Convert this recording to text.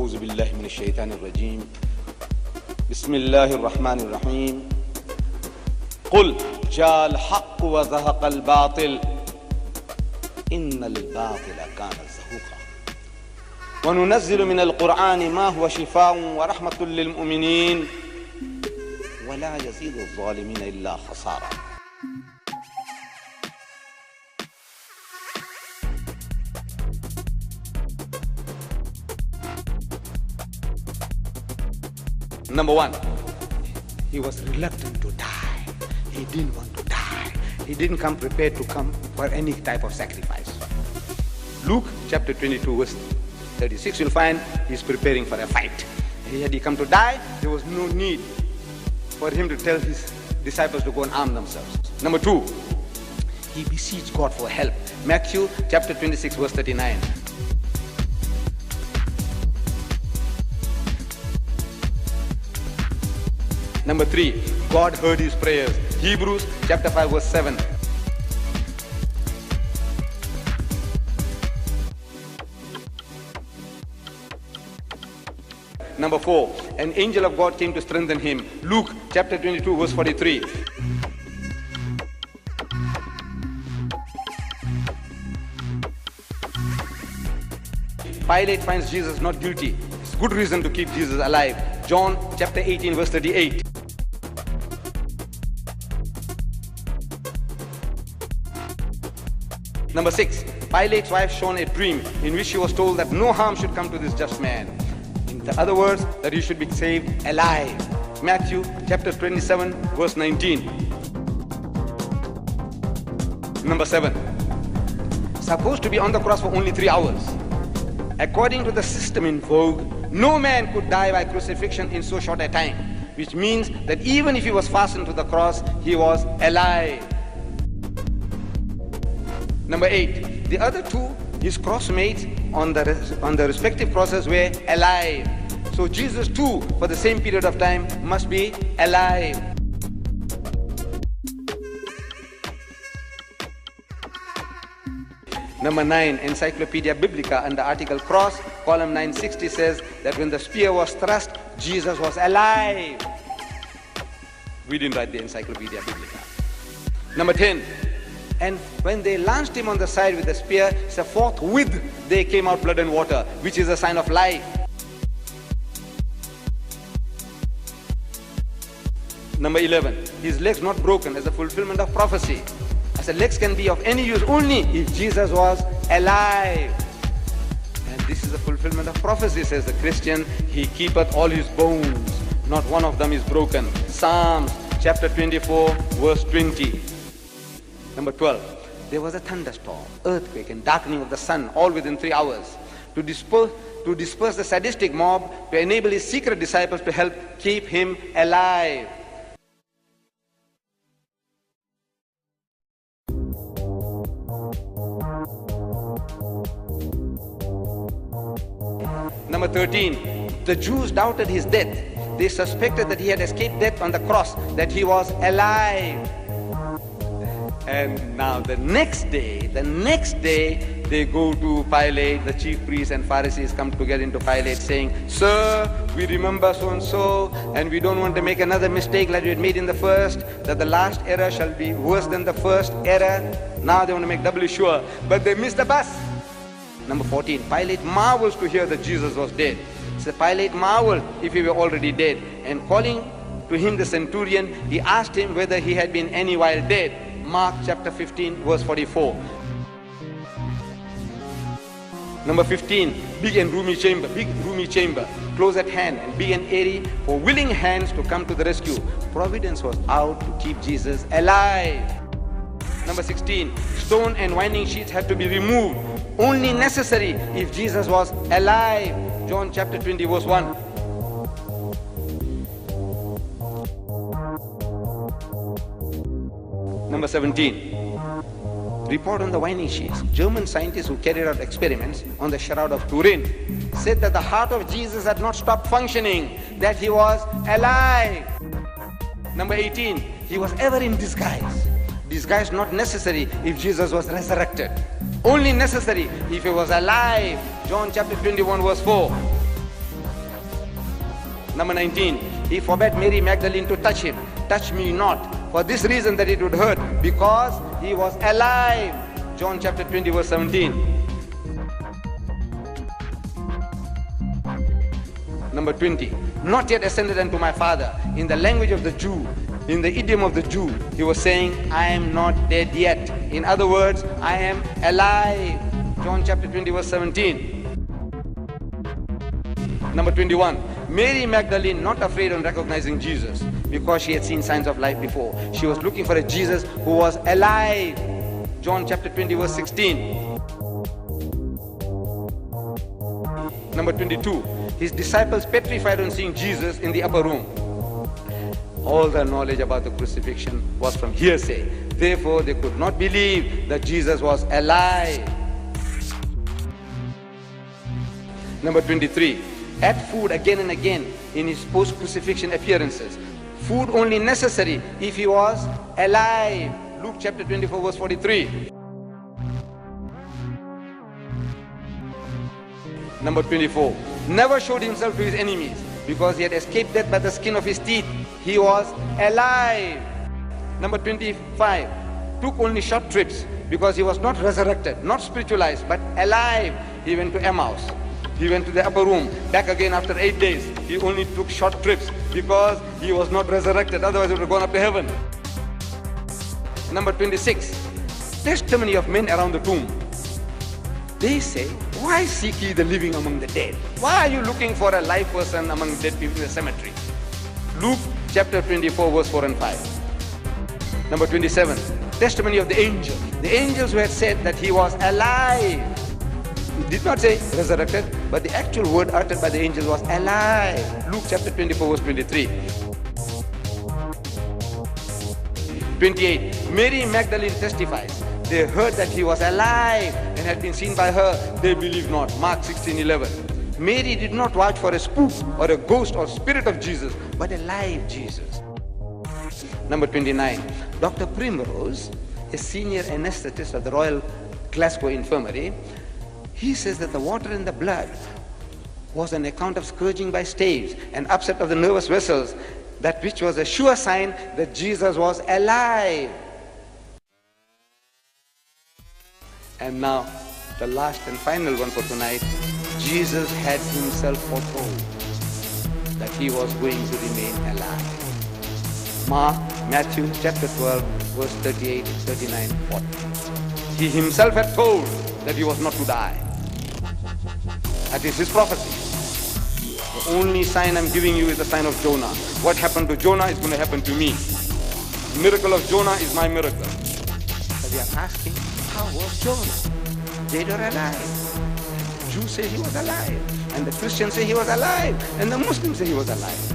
أعوذ بالله من الشيطان الرجيم بسم الله الرحمن الرحيم قل جاء الحق وزهق الباطل إن الباطل كان زهوقا وننزل من القرآن ما هو شفاء ورحمة للمؤمنين ولا يزيد الظالمين إلا خسارا. Number one, he was reluctant to die. He didn't want to die. He didn't come prepared to come for any type of sacrifice. Luke chapter 22 verse 36, you'll find he's preparing for a fight. Had he come to die, there was no need for him to tell his disciples to go and arm themselves. Number two, he beseeched God for help. Matthew chapter 26 verse 39. Number three, God heard his prayers. Hebrews chapter 5 verse 7. Number four, an angel of God came to strengthen him. Luke chapter 22 verse 43. Pilate finds Jesus not guilty. It's good reason to keep Jesus alive. John chapter 18 verse 38. Number six, Pilate's wife shown a dream in which she was told that no harm should come to this just man. In other words, that he should be saved alive. Matthew chapter 27 verse 19. Number seven, supposed to be on the cross for only 3 hours. According to the system in vogue, no man could die by crucifixion in so short a time, which means that even if he was fastened to the cross, he was alive. Number eight, the other two, his crossmates on the respective crosses were alive. So Jesus too, for the same period of time, must be alive. Number nine, Encyclopedia Biblica under article cross, column 960 says that when the spear was thrust, Jesus was alive. We didn't write the Encyclopedia Biblica. Number 10, and when they launched him on the side with the spear, so forthwith there came out blood and water, which is a sign of life. Number 11, his legs not broken as a fulfillment of prophecy. As the legs can be of any use only if Jesus was alive. And this is a fulfillment of prophecy, says the Christian. He keepeth all his bones, not one of them is broken. Psalms chapter 24 verse 20. Number 12, there was a thunderstorm, earthquake and darkening of the sun, all within 3 hours, to disperse the sadistic mob, to enable his secret disciples to help keep him alive. Number 13, the Jews doubted his death. They suspected that he had escaped death on the cross, that he was alive. And now the next day, they go to Pilate, the chief priests and Pharisees come together into Pilate saying, "Sir, we remember so and so, and we don't want to make another mistake like we had made in the first, that the last error shall be worse than the first error." Now they want to make doubly sure, but they missed the bus. Number 14, Pilate marvels to hear that Jesus was dead. So Pilate marveled if he were already dead, and calling to him the centurion, he asked him whether he had been any while dead. Mark chapter 15 verse 44. Number 15, big and roomy chamber, close at hand and big and airy for willing hands to come to the rescue. Providence was out to keep Jesus alive. Number 16, stone and winding sheets had to be removed, only necessary if Jesus was alive. John chapter 20 verse 1. Number 17, report on the winding sheets. German scientists who carried out experiments on the Shroud of Turin said that the heart of Jesus had not stopped functioning, that he was alive. Number 18, he was ever in disguise. Disguise not necessary if Jesus was resurrected, only necessary if he was alive. John chapter 21 verse 4. Number 19, he forbade Mary Magdalene to touch him. Touch me not, for this reason that it would hurt, because he was alive. John chapter 20 verse 17. Number 20, not yet ascended unto my Father. In the language of the Jew, in the idiom of the Jew, he was saying, I am not dead yet. In other words, I am alive. John chapter 20 verse 17. Number 21, Mary Magdalene not afraid on recognizing Jesus because she had seen signs of life before. She was looking for a Jesus who was alive. John chapter 20 verse 16. Number 22, his disciples petrified on seeing Jesus in the upper room. All their knowledge about the crucifixion was from hearsay. Therefore, they could not believe that Jesus was alive. Number 23, ate food again and again in his post-crucifixion appearances. Food only necessary if he was alive. Luke chapter 24 verse 43. Number 24, never showed himself to his enemies because he had escaped death by the skin of his teeth. He was alive. Number 25, took only short trips because he was not resurrected, not spiritualized, but alive. He went to Emmaus. He went to the upper room, back again after 8 days. He only took short trips because he was not resurrected, otherwise he would have gone up to heaven. Number 26, testimony of men around the tomb. They say, why seek ye the living among the dead? Why are you looking for a live person among dead people in the cemetery? Luke chapter 24 verse 4 and 5. Number 27, testimony of the angels. The angels who had said that he was alive. He did not say resurrected, but the actual word uttered by the angels was alive. Luke chapter 24 verse 23. 28, Mary Magdalene testifies. They heard that he was alive and had been seen by her. They believed not. Mark 16:11. Mary did not watch for a spook or a ghost or spirit of Jesus, but a live Jesus. Number 29, Dr. Primrose, a senior anesthetist of the Royal Glasgow Infirmary, he says that the water in the blood was an account of scourging by staves and upset of the nervous vessels, that which was a sure sign that Jesus was alive. And now, the last and final one for tonight, Jesus had himself foretold that he was going to remain alive. Matthew chapter 12, verse 38, 39, 40. He himself had told that he was not to die. That is his prophecy. The only sign I'm giving you is the sign of Jonah. What happened to Jonah is going to happen to me. The miracle of Jonah is my miracle. But we are asking, how was Jonah? Dead or alive? The Jews say he was alive, and the Christians say he was alive, and the Muslims say he was alive.